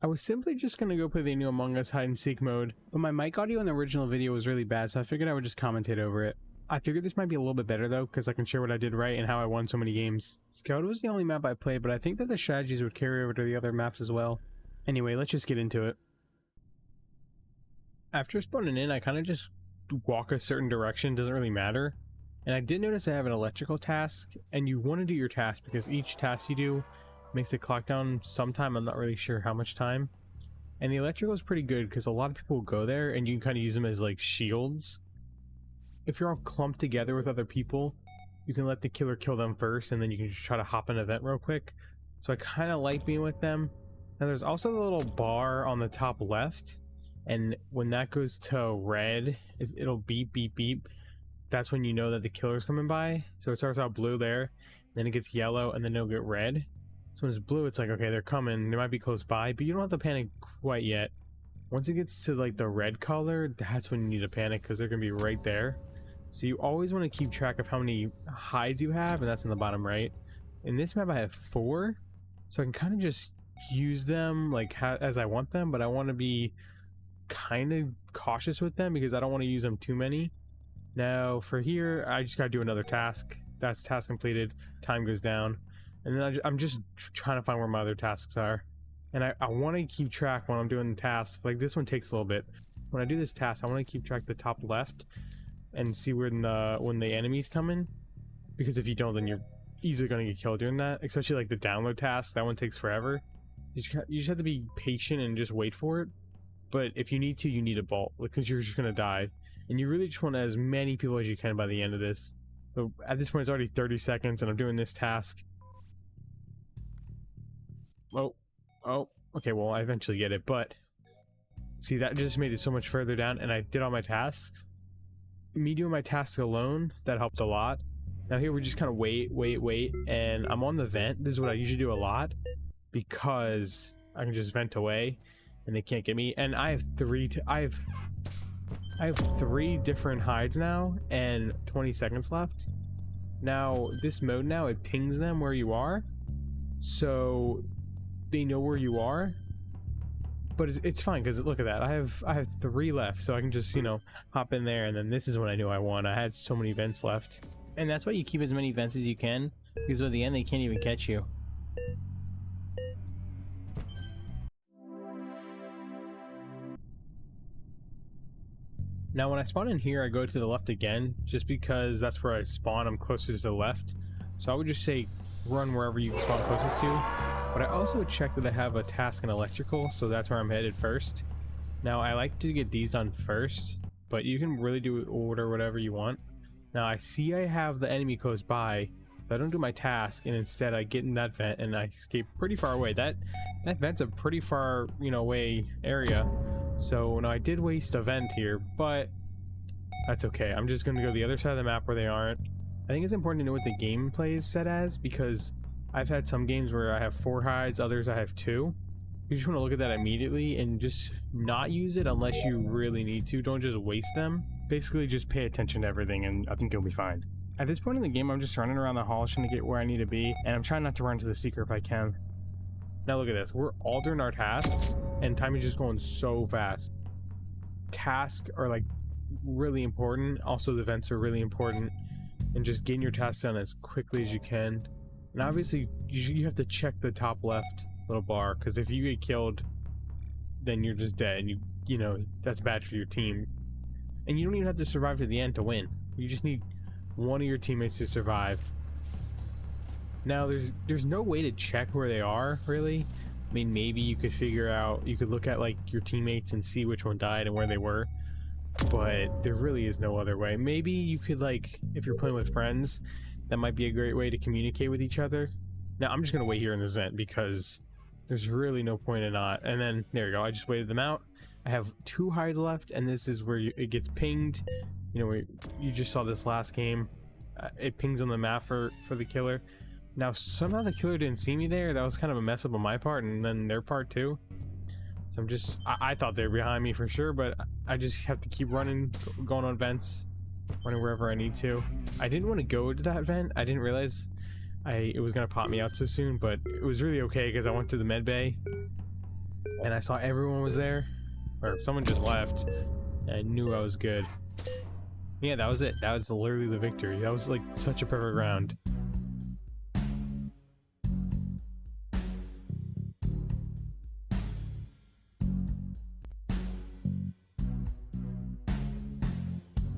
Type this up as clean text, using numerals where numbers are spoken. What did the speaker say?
I was simply just gonna go play the new Among Us hide and seek mode, but my mic audio in the original video was really bad, so I figured I would just commentate over it. I figured this might be a little bit better though, because I can share what I did right and how I won so many games. Scout was the only map I played, but I think that the strategies would carry over to the other maps as well. Anyway, let's just get into it. After spawning in, I kind of just walk a certain direction, doesn't really matter. And I did notice I have an electrical task, and you want to do your task because each task you do makes it clock down sometime. I'm not really sure how much time. And the electrical is pretty good because a lot of people go there and you can kind of use them as like shields. If you're all clumped together with other people, you can let the killer kill them first and then you can just try to hop an event real quick. So I kind of like being with them. Now there's also the little bar on the top left, and when that goes to red, it'll beep beep beep. That's when you know that the killer's coming by. So it starts out blue there, then it gets yellow, and then it'll get red. So when it's blue, it's like, okay, they're coming, they might be close by, but you don't have to panic quite yet. Once it gets to like the red color, that's when you need to panic because they're gonna be right there. So you always want to keep track of how many hides you have, and that's in the bottom right. In this map I have 4, so I can kind of just use them like as I want them, but I want to be kind of cautious with them because I don't want to use them too many. Now for here, I just gotta do another task. That's task completed, time goes down, and then I'm just trying to find where my other tasks are. And I want to keep track when I'm doing the task. Like this one takes a little bit. When I do this task, I want to keep track the top left and see when the enemy's coming, because if you don't, then you're easily going to get killed doing that. Especially like the download task, that one takes forever. You just have to be patient and just wait for it. But if you need to, you need a bolt because you're just going to die. And you really just want as many people as you can by the end of this. So at this point, it's already 30 seconds and I'm doing this task. Oh, okay, well, I eventually get it, but see, that just made it so much further down, and I did all my tasks. Me doing my tasks alone, that helped a lot. Now here we just kind of wait, and I'm on the vent. This is what I usually do a lot because I can just vent away and they can't get me. And I have I have 3 different hides now and 20 seconds left. Now this mode now, it pings them where you are, so they know where you are. But it's fine because look at that, I have 3 left, so I can just, you know, hop in there. And then this is when I knew I won. I had so many vents left, and that's why you keep as many vents as you can, because at the end they can't even catch you. Now when I spawn in here, I go to the left again just because that's where I spawn. I'm closer to the left, so I would just say run wherever you spawn closest to. But I also check that I have a task in electrical, so that's where I'm headed first. Now I like to get these done first, but you can really do order whatever you want. Now I see I have the enemy close by, but I don't do my task, and instead I get in that vent and I escape pretty far away. That vent's a pretty far, you know, away area. So now I did waste a vent here, but that's okay. I'm just gonna go to the other side of the map where they aren't. I think it's important to know what the gameplay is set as, because I've had some games where I have 4 hides, others I have 2. You just want to look at that immediately and just not use it unless you really need to. Don't just waste them. Basically just pay attention to everything and I think you'll be fine. At this point in the game, I'm just running around the hall trying to get where I need to be, and I'm trying not to run to the seeker if I can. Now look at this, we're all doing our tasks and time is just going so fast. Tasks are like really important, also the events are really important, and just getting your tasks done as quickly as you can. And obviously you have to check the top left little bar, because if you get killed, then you're just dead, and you know that's bad for your team. And you don't even have to survive to the end to win. You just need one of your teammates to survive. Now there's no way to check where they are, really. I mean, maybe you could figure out, you could look at like your teammates and see which one died and where they were, but there really is no other way. Maybe you could, like, if you're playing with friends, that might be a great way to communicate with each other. Now I'm just gonna wait here in this vent because there's really no point in not. And then there you go, I just waited them out. I have 2 hides left, and this is where it gets pinged. You know, you just saw this last game. It pings on the map for the killer. Now somehow the killer didn't see me there. That was kind of a mess up on my part, and then their part too. So I thought they were behind me for sure, but I just have to keep running, going on vents, running wherever I need to. I didn't want to go to that vent. I didn't realize it was gonna pop me out so soon, but it was really okay because I went to the med bay and I saw everyone was there, or someone just left, and I knew I was good. Yeah, that was it. That was literally the victory. That was like such a perfect round.